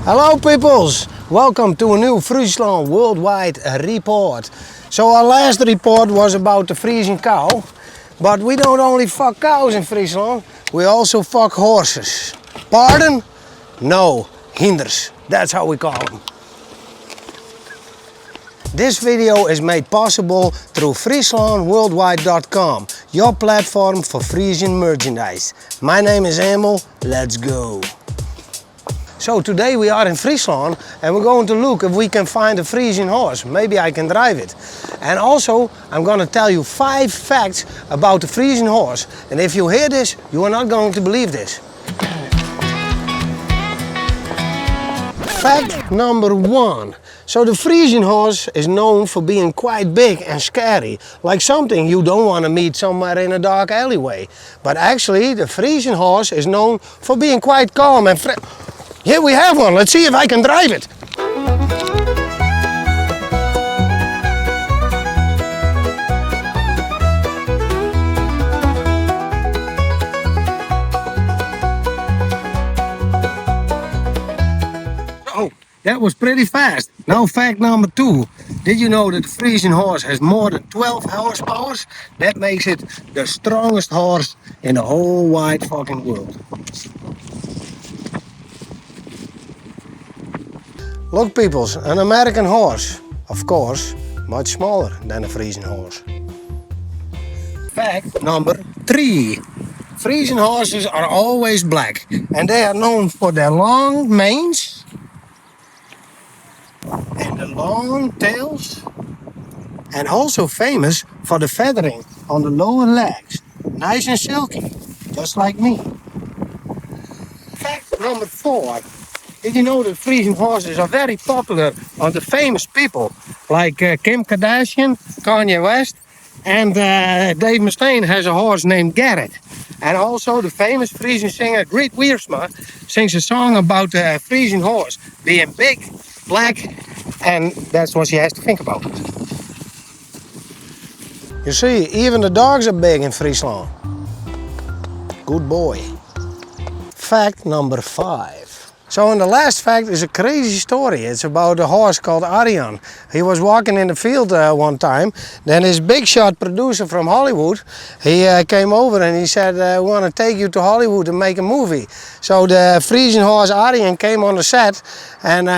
Hello peoples, welcome to a new Fryslân worldwide report. So our last report was about the Friesian cow, but we don't only fuck cows in Friesland, we also fuck horses. Pardon? No, hinders, that's how we call them. This video is made possible through FryslânWorldwide.com, your platform for Friesian merchandise. My name is Emil, let's go. So today we are in Friesland and we're going to look if we can find a Friesian horse. Maybe I can drive it. And also I'm going to tell you 5 facts about the Friesian horse. And if you hear this, you are not going to believe this. Fact number 1. So the Friesian horse is known for being quite big and scary, like something you don't want to meet somewhere in a dark alleyway. But actually the Friesian horse is known for being quite calm and Here we have one, let's see if I can drive it. Oh, that was pretty fast. Now fact number 2. Did you know that the Friesian horse has more than 12 horsepower? That makes it the strongest horse in the whole wide fucking world. Look peoples, an American horse, of course, much smaller than a Friesian horse. Fact number 3. Friesian horses are always black and they are known for their long manes and the long tails, and also famous for the feathering on the lower legs, nice and silky, just like me. Fact number 4. Did you know that Friesian horses are very popular on the famous people like Kim Kardashian, Kanye West, and Dave Mustaine has a horse named Garrett. And also the famous Friesian singer Griet Wiersma sings a song about the Friesian horse being big, black, and that's what she has to think about. You see, even the dogs are big in Friesland. Good boy. Fact number 5. So and the last fact is a crazy story. It's about a horse called Arjan. He was walking in the field one time. Then his big shot producer from Hollywood, he came over and he said, we want to take you to Hollywood and make a movie. So the Friesian horse Arjan came on the set and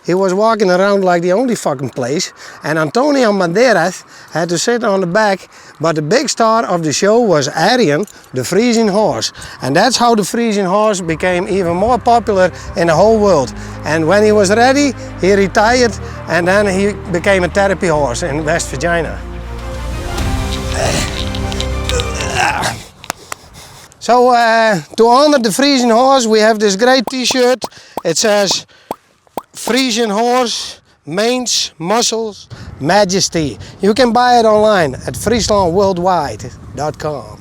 he was walking around like the only fucking place. And Antonio Banderas had to sit on the back. But the big star of the show was Arjan, the Friesian horse. And that's how the Friesian horse became even more popular in the whole world. And when he was ready, he retired and then he became a therapy horse in West Virginia. So to honor the Friesian horse, we have this great t-shirt. It says Friesian horse, manes, muscles, majesty. You can buy it online at FryslânWorldwide.com.